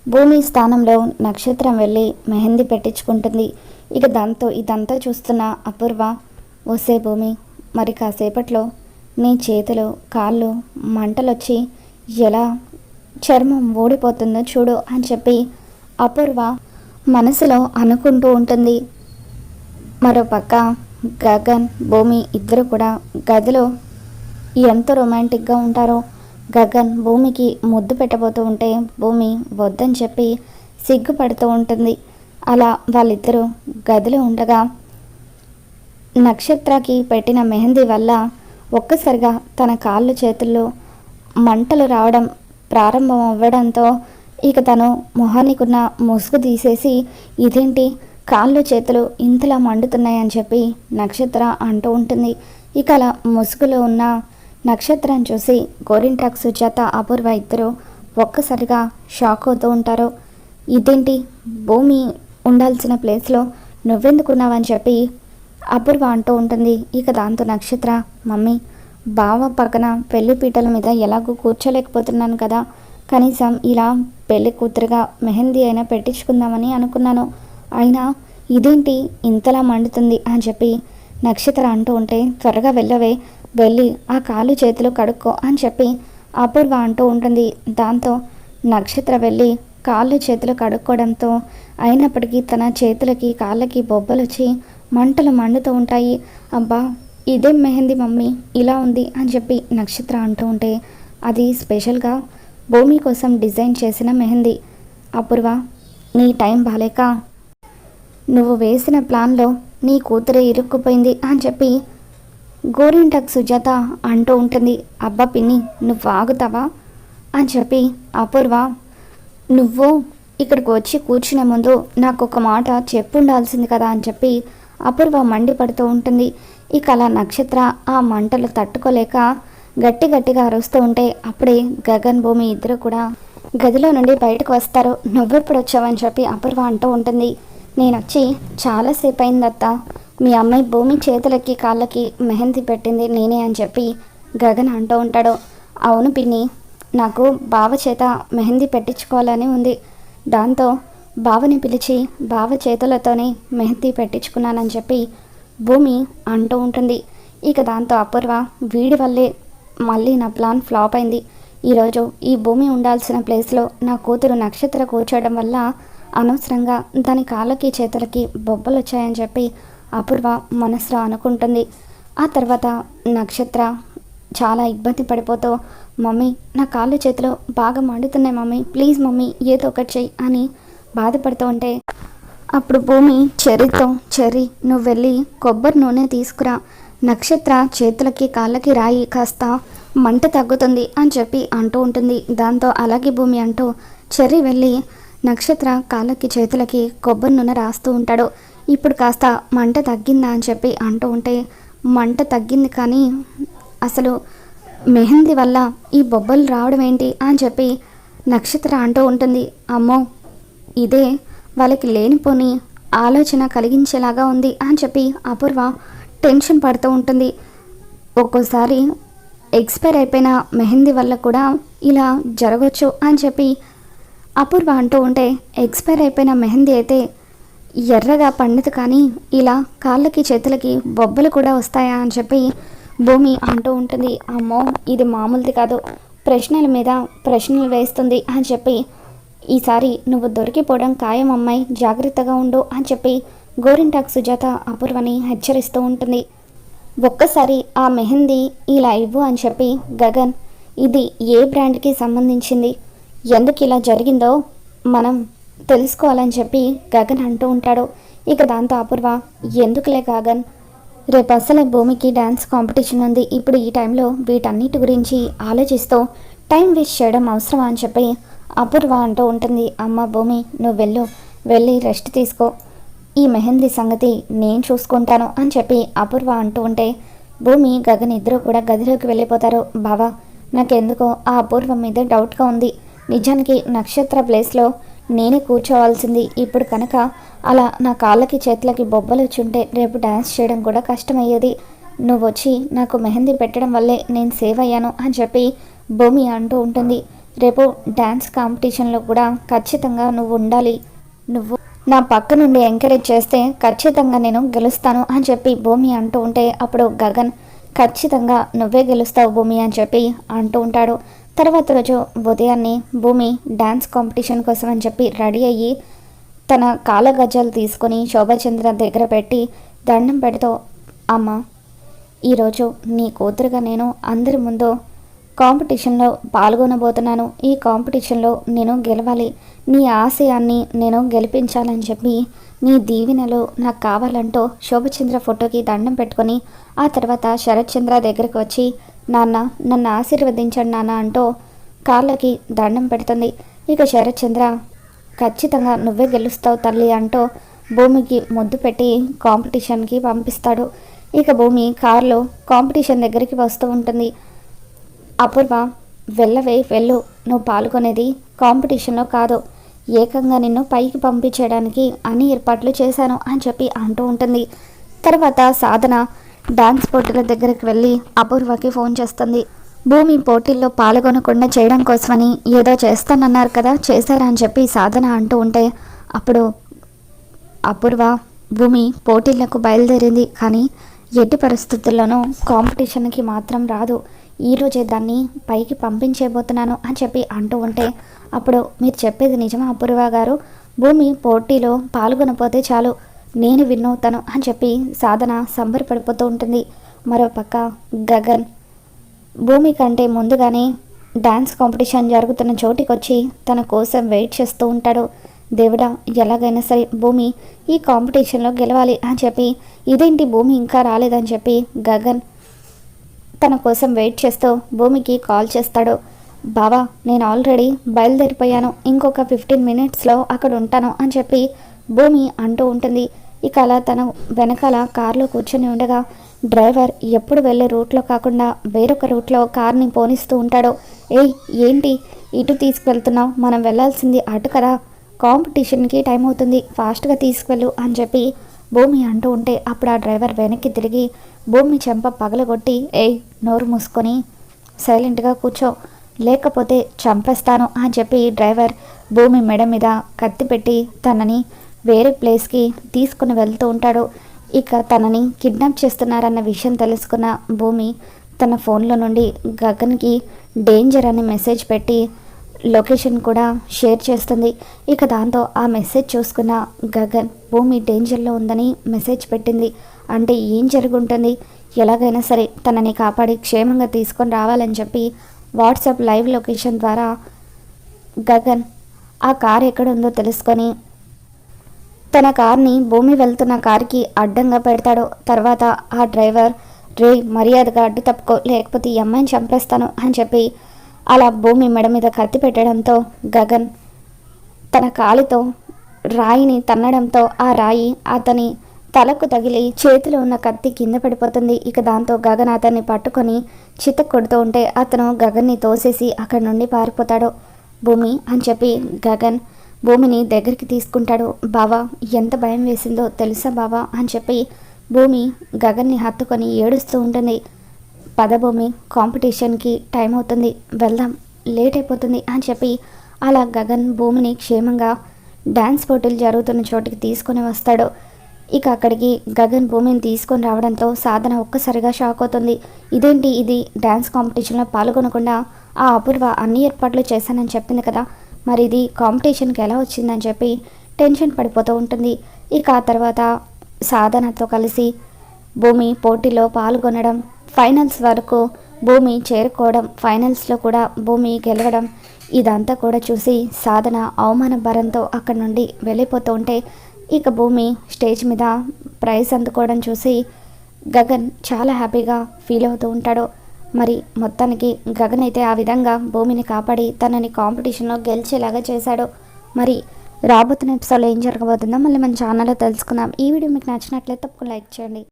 భూమి స్థానంలో నక్షత్రం వెళ్ళి మెహందీ పెట్టించుకుంటుంది. ఇక దాంతో ఇదంతా చూస్తున్న అపూర్వ, "ఓసే భూమి, మరి కాసేపట్లో నీ చేతులు కాళ్ళు మంటలొచ్చి ఎలా చర్మం ఊడిపోతుందో చూడు" అని చెప్పి అపూర్వ మనసులో అనుకుంటూ ఉంటుంది. మరోపక్క గగన్, భూమి ఇద్దరు కూడా గదిలో ఎంత రొమాంటిక్గా ఉంటారో. గగన్ భూమికి ముద్దు పెట్టబోతూ ఉంటే భూమి వద్దని చెప్పి సిగ్గుపడుతూ ఉంటుంది. అలా వాళ్ళిద్దరూ గదిలో ఉండగా నక్షత్రకి పెట్టిన మెహందీ వల్ల ఒక్కసారిగా తన కాళ్ళు చేతుల్లో మంటలు రావడం ప్రారంభం అవ్వడంతో ఇక తను మొహానికున్న ముసుగు తీసేసి, "ఇదేంటి కాళ్ళు చేతులు ఇంతలా మండుతున్నాయని చెప్పి నక్షత్ర అంటూ ఉంటుంది. ఇక అలా ముసుగులో ఉన్న నక్షత్రం చూసి గోరింటాక్, సుజాత, అపూర్వ ఇద్దరు ఒక్కసారిగా షాక్ అవుతూ ఉంటారు. "ఇదేంటి భూమి ఉండాల్సిన ప్లేస్లో నువ్వెందుకున్నావని చెప్పి అపూర్వ అంటూ ఉంటుంది. ఇక దాంతో నక్షత్ర, "మమ్మీ, బావ పక్కన పెళ్లి పీటల మీద ఎలాగో కూర్చోలేకపోతున్నాను కదా, కనీసం ఇలా పెళ్లి కూతురుగా మెహందీ అయినా పెట్టించుకుందామని అనుకున్నాను. అయినా ఇదేంటి ఇంతలా మండుతుంది" అని చెప్పి నక్షత్ర అంటూ ఉంటే, "త్వరగా వెళ్ళవే, వెళ్ళి ఆ కాళ్ళు చేతులు కడుక్కో" అని చెప్పి అపూర్వ అంటూ ఉంటుంది. దాంతో నక్షత్ర వెళ్ళి కాళ్ళు చేతులు కడుక్కోవడంతో అయినప్పటికీ తన చేతులకి కాళ్ళకి బొబ్బలు వచ్చి మంటలు మండుతూ ఉంటాయి. "అబ్బా, ఇదేం మెహందీ మమ్మీ ఇలా ఉంది" అని చెప్పి నక్షత్ర అంటూ ఉంటే, "అది స్పెషల్గా భూమి కోసం డిజైన్ చేసిన మెహందీ. అపూర్వ, నీ టైం బాలేక నువ్వు వేసిన ప్లాన్లో నీ కూతురే ఇరుక్కుపోయింది" అని చెప్పి గోరింటాక్ సుజాత అంటూ ఉంటుంది. "అబ్బా పిన్ని, నువ్వు ఆగుతావా" అని చెప్పి అపూర్వ, "నువ్వు ఇక్కడికి వచ్చి కూర్చునే ముందు నాకు ఒక మాట చెప్పుండాల్సింది కదా" అని చెప్పి అపూర్వ మండిపడుతూ ఉంటుంది. ఇక అలా నక్షత్ర ఆ మంటలు తట్టుకోలేక గట్టిగా అరుస్తూ ఉంటే అప్పుడే గగన్, భూమి ఇద్దరు కూడా గదిలో నుండి బయటకు వస్తారు. "నువ్వెప్పుడు వచ్చావని చెప్పి అపూర్వ అంటూ ఉంటుంది. "నేనొచ్చి చాలాసేపు అయిందత్త, మీ అమ్మాయి భూమి చేతులకి కాళ్ళకి మెహందీ పెట్టింది నేనే" అని చెప్పి గగన్ అంటూ ఉంటాడు. "అవును పిన్ని, నాకు బావ చేత మెహందీ పెట్టించుకోవాలని ఉంది. దాంతో బావని పిలిచి బావ చేతులతోనే మెహందీ పెట్టించుకున్నానని చెప్పి భూమి అంటూ ఉంటుంది. ఇక దాంతో అపూర్వ, "వీడి వల్లే మళ్ళీ నా ప్లాన్ ఫ్లాప్ అయింది. ఈరోజు ఈ భూమి ఉండాల్సిన ప్లేస్లో నా కూతురు నక్షత్ర కూర్చోవడం వల్ల అనవసరంగా దాని కాళ్ళకి చేతులకి బొబ్బలు వచ్చాయని చెప్పి అపూర్వ మనసులో అనుకుంటుంది. ఆ తర్వాత నక్షత్ర చాలా ఇబ్బంది పడిపోతూ, "మమ్మీ, నా కాళ్ళు చేతులు బాగా మండుతున్నాయి మమ్మీ, ప్లీజ్ మమ్మీ ఏదో ఒకటి చెయ్యి" అని బాధపడుతూ ఉంటే అప్పుడు భూమి చెర్రీతో, "చెర్రీ, నువ్వు వెళ్ళి కొబ్బరి నూనె తీసుకురా, నక్షత్ర చేతులకి కాళ్ళకి రాయి, కాస్త మంట తగ్గుతుంది" అని చెప్పి అంటూ ఉంటుంది. దాంతో అలాగే భూమి అంటూ చెర్రీ వెళ్ళి నక్షత్ర కాళ్ళకి చేతులకి కొబ్బరి నూనె రాస్తూ ఉంటాడు. ఇప్పుడు కాస్త మంట తగ్గిందా అని చెప్పి అంటూ ఉంటే, "మంట తగ్గింది, కానీ అసలు మెహందీ వల్ల ఈ బొబ్బలు రావడం ఏంటి" అని చెప్పి నక్షత్ర అంటూ ఉంటుంది. "అమ్మో, ఇదే వాళ్ళకి లేనిపోని ఆలోచన కలిగించేలాగా ఉంది" అని చెప్పి అపూర్వ టెన్షన్ పడుతూ ఉంటుంది. ఒక్కోసారి ఎక్స్పైర్ అయిపోయిన మెహందీ వల్ల కూడా ఇలా జరగవచ్చు అని చెప్పి అపూర్వ అంటూ ఉంటే, "ఎక్స్పైర్ అయిపోయిన మెహందీ అయితే ఎర్రగా పండితే కానీ ఇలా కాళ్ళకి చేతులకి బొబ్బలు కూడా వస్తాయా" అని చెప్పి భూమి అంటూ ఉంటుంది. "అమ్మో, ఇది మామూలుది కాదు, ప్రశ్నల మీద ప్రశ్నలు వేస్తుంది" అని చెప్పి, "ఈసారి నువ్వు దొరికిపోవడం ఖాయం అమ్మాయి, జాగ్రత్తగా ఉండు" అని చెప్పి గోరింటాక్ సుజాత అపూర్వని హెచ్చరిస్తూ ఉంటుంది. ఒక్కసారి ఆ మెహందీ ఇలా ఇవ్వు అని చెప్పి గగన్, "ఇది ఏ బ్రాండ్కి సంబంధించింది, ఎందుకు ఇలా జరిగిందో మనం తెలుసుకోవాలని చెప్పి గగన్ అంటూ ఉంటాడు. ఇక దాంతో అపూర్వ, "ఎందుకులే గగన్, రేపు అసలే భూమికి డ్యాన్స్ కాంపిటీషన్ ఉంది, ఇప్పుడు ఈ టైంలో వీటన్నిటి గురించి ఆలోచిస్తూ టైం వేస్ట్ చేయడం అవసరమా" అని చెప్పి అపూర్వ అంటూ ఉంటుంది. "అమ్మ భూమి, నువ్వు వెళ్ళి రెస్ట్ తీసుకో, ఈ మెహందీ సంగతి నేను చూసుకుంటాను" అని చెప్పి అపూర్వ అంటూ ఉంటే భూమి, గగన్ ఇద్దరు కూడా గదిలోకి వెళ్ళిపోతారు. "బావా, నాకెందుకో ఆ అపూర్వ మీద డౌట్గా ఉంది. నిజానికి నక్షత్ర ప్లేస్లో నేనే కూర్చోవాల్సింది. ఇప్పుడు కనుక అలా నా కాళ్ళకి చేతులకి బొబ్బలు వచ్చుంటే రేపు డ్యాన్స్ చేయడం కూడా కష్టమయ్యేది. నువ్వు వచ్చి నాకు మెహందీ పెట్టడం వల్లే నేను సేవ్ అయ్యాను" అని చెప్పి భూమి అంటూ ఉంటుంది. రేపు డ్యాన్స్ కాంపిటీషన్లో కూడా ఖచ్చితంగా నువ్వు ఉండాలి. నువ్వు నా పక్క నుండి ఎంకరేజ్ చేస్తే ఖచ్చితంగా నేను గెలుస్తాను అని చెప్పి భూమి అంటూ ఉంటే అప్పుడు గగన్ ఖచ్చితంగా నువ్వే గెలుస్తావు భూమి అని చెప్పి అంటూ ఉంటాడు. తర్వాత రోజు ఉదయాన్నే భూమి డ్యాన్స్ కాంపిటీషన్ కోసం అని చెప్పి రెడీ అయ్యి తన కాళ్ళ గజ్జాలు తీసుకొని శోభాచంద్ర దగ్గర పెట్టి దండం పెడుతూ, అమ్మ, ఈరోజు నీ కూతురుగా నేను అందరి ముందు కాంపిటీషన్లో పాల్గొనబోతున్నాను. ఈ కాంపిటీషన్లో నేను గెలవాలి, నీ ఆశయాన్ని నేను గెలిపించాలని చెప్పి నీ దీవెనలు నాకు కావాలంటూ శోభచంద్ర ఫోటోకి దండం పెట్టుకొని ఆ తర్వాత శరత్చంద్ర దగ్గరకు వచ్చి, నాన్న, నన్ను ఆశీర్వదించండి నాన్న అంటూ కాళ్ళకి దండం పెడుతుంది. ఇక శరత్చంద్ర ఖచ్చితంగా నువ్వే గెలుస్తావు తల్లి అంటూ భూమికి ముద్దు పెట్టి కాంపిటీషన్కి పంపిస్తాడు. ఇక భూమి కారులో కాంపిటీషన్ దగ్గరికి వస్తూ ఉంటుంది. అపూర్వ, వెళ్ళు, నువ్వు పాల్గొనేది కాంపిటీషన్లో కాదు, ఏకంగా నిన్ను పైకి పంపించడానికి అన్ని ఏర్పాట్లు చేశాను అని చెప్పి అంటూ ఉంటుంది. తర్వాత సాధన డాన్స్ పోటీల దగ్గరికి వెళ్ళి అపూర్వకి ఫోన్ చేస్తుంది. భూమి పోటీల్లో పాల్గొనకుండా చేయడం కోసమని ఏదో చేస్తానన్నారు కదా, చేశారా అని చెప్పి సాధన అంటూ ఉంటే అప్పుడు అపూర్వ భూమి పోటీలకు బయలుదేరింది, కానీ ఎట్టి పరిస్థితుల్లోనూ కాంపిటీషన్కి మాత్రం రాదు, ఈరోజే దాన్ని పైకి పంపించేయబోతున్నాను అని చెప్పి అంటూ ఉంటే అప్పుడు మీరు చెప్పేది నిజమా అపూర్వ గారు, భూమి పోటీలో పాల్గొనపోతే చాలు, నేను విన్ అవుతాను అని చెప్పి సాధన సంబరపడిపోతూ ఉంటుంది. మరోపక్క గగన్ భూమి కంటే ముందుగానే డ్యాన్స్ కాంపిటీషన్ జరుగుతున్న చోటికి వచ్చి తన కోసం వెయిట్ చేస్తూ ఉంటాడు. దేవుడా, ఎలాగైనా సరే భూమి ఈ కాంపిటీషన్లో గెలవాలి అని చెప్పి, ఇదేంటి భూమి ఇంకా రాలేదని చెప్పి గగన్ తన కోసం వెయిట్ చేస్తూ భూమికి కాల్ చేస్తాడు. బావా, నేను ఆల్రెడీ బయలుదేరిపోయాను, ఇంకొక 15 మినిట్స్లో అక్కడ ఉంటాను అని చెప్పి భూమి అంటూ ఉంటుంది. ఇక అలా తను వెనకాల కారులో కూర్చొని ఉండగా డ్రైవర్ ఎప్పుడు వెళ్ళే రూట్లో కాకుండా వేరొక రూట్లో కార్ని పోనిస్తూ ఉంటాడు. ఏయ్, ఏంటి ఇటు తీసుకువెళ్తున్నావు, మనం వెళ్ళాల్సింది అటు కదా, కాంపిటీషన్కి టైం అవుతుంది, ఫాస్ట్గా తీసుకువెళ్ళు అని చెప్పి భూమి అంటూ ఉంటే అప్పుడు ఆ డ్రైవర్ వెనక్కి తిరిగి భూమి చెంప పగలగొట్టి, ఏయ్, నోరు మూసుకొని సైలెంట్గా కూర్చో, లేకపోతే చంపేస్తాను అని చెప్పి డ్రైవర్ భూమి మెడ మీద కత్తి పెట్టి తనని వేరే ప్లేస్కి తీసుకుని వెళ్తూ ఉంటాడు. ఇక తనని కిడ్నాప్ చేస్తున్నారన్న విషయం తెలుసుకున్న భూమి తన ఫోన్లో నుండి గగన్కి డేంజర్ అని మెసేజ్ పెట్టి లొకేషన్ కూడా షేర్ చేస్తుంది. ఇక దాంతో ఆ మెసేజ్ చూసుకున్న గగన్ భూమి డేంజర్లో ఉందని మెసేజ్ పెట్టింది. అంటే ఏం జరుగుంటుంది, ఎలాగైనా సరే తనని కాపాడి క్షేమంగా తీసుకొని రావాలని చెప్పి వాట్సాప్ లైవ్ లొకేషన్ ద్వారా గగన్ ఆ కార్ ఎక్కడుందో తెలుసుకొని తన కార్ని భూమి వెళ్తున్న కార్కి అడ్డంగా పెడతాడు. తర్వాత ఆ డ్రైవర్, రే, మర్యాదగా అడ్డు తప్పుకో, లేకపోతే ఈ అమ్మాయిని చంపేస్తాను అని చెప్పి అలా భూమి మెడ మీద కత్తి పెట్టడంతో గగన్ తన కాలితో రాయిని తన్నడంతో ఆ రాయి అతని తలకు తగిలి చేతిలో ఉన్న కత్తి కింద పడిపోతుంది. ఇక దాంతో గగన్ అతన్ని పట్టుకొని చిత్త కొడుతూ ఉంటే అతను గగన్ని తోసేసి అక్కడి నుండి పారిపోతాడు. భూమి అని చెప్పి గగన్ భూమిని దగ్గరికి తీసుకుంటాడు. బావా, ఎంత భయం వేసిందో తెలుసా బావా అని చెప్పి భూమి గగన్ని హత్తుకొని ఏడుస్తూ ఉంటుంది. పద భూమి, కాంపిటీషన్కి టైం అవుతుంది, వెళ్దాం, లేట్ అయిపోతుంది అని చెప్పి అలా గగన్ భూమిని క్షేమంగా డ్యాన్స్ పోటీలు జరుగుతున్న చోటికి తీసుకొని వస్తాడు. ఇక అక్కడికి గగన్ భూమిని తీసుకొని రావడంతో సాధన ఒక్కసారిగా షాక్ అవుతుంది. ఇదేంటి, ఇది డ్యాన్స్ కాంపిటీషన్లో పాల్గొనకుండా ఆ అపూర్వ అన్ని ఏర్పాట్లు చేశానని చెప్పింది కదా, మరి ఇది కాంపిటీషన్కి ఎలా వచ్చిందని చెప్పి టెన్షన్ పడిపోతూ ఉంటుంది. ఇక ఆ తర్వాత సాధనతో కలిసి భూమి పోటీలో పాల్గొనడం, ఫైనల్స్ వరకు భూమి చేరుకోవడం, ఫైనల్స్లో కూడా భూమి గెలవడం, ఇదంతా కూడా చూసి సాధన అవమాన భారంతో అక్కడి నుండి వెళ్ళిపోతూ ఉంటే ఇక భూమి స్టేజ్ మీద ప్రైజ్ అందుకోవడం చూసి గగన్ చాలా హ్యాపీగా ఫీల్ అవుతూ ఉంటాడు. మరి మొత్తానికి గగన్ అయితే ఆ విధంగా భూమిని కాపాడి తనని కాంపిటీషన్లో గెలిచేలాగా చేశాడు. మరి రాబోతున్న ఎపిసోడ్లో ఏం జరగబోతుందో మళ్ళీ మన ఛానల్లో తెలుసుకుందాం. ఈ వీడియో మీకు నచ్చినట్లయితే తప్పకుండా లైక్ చేయండి.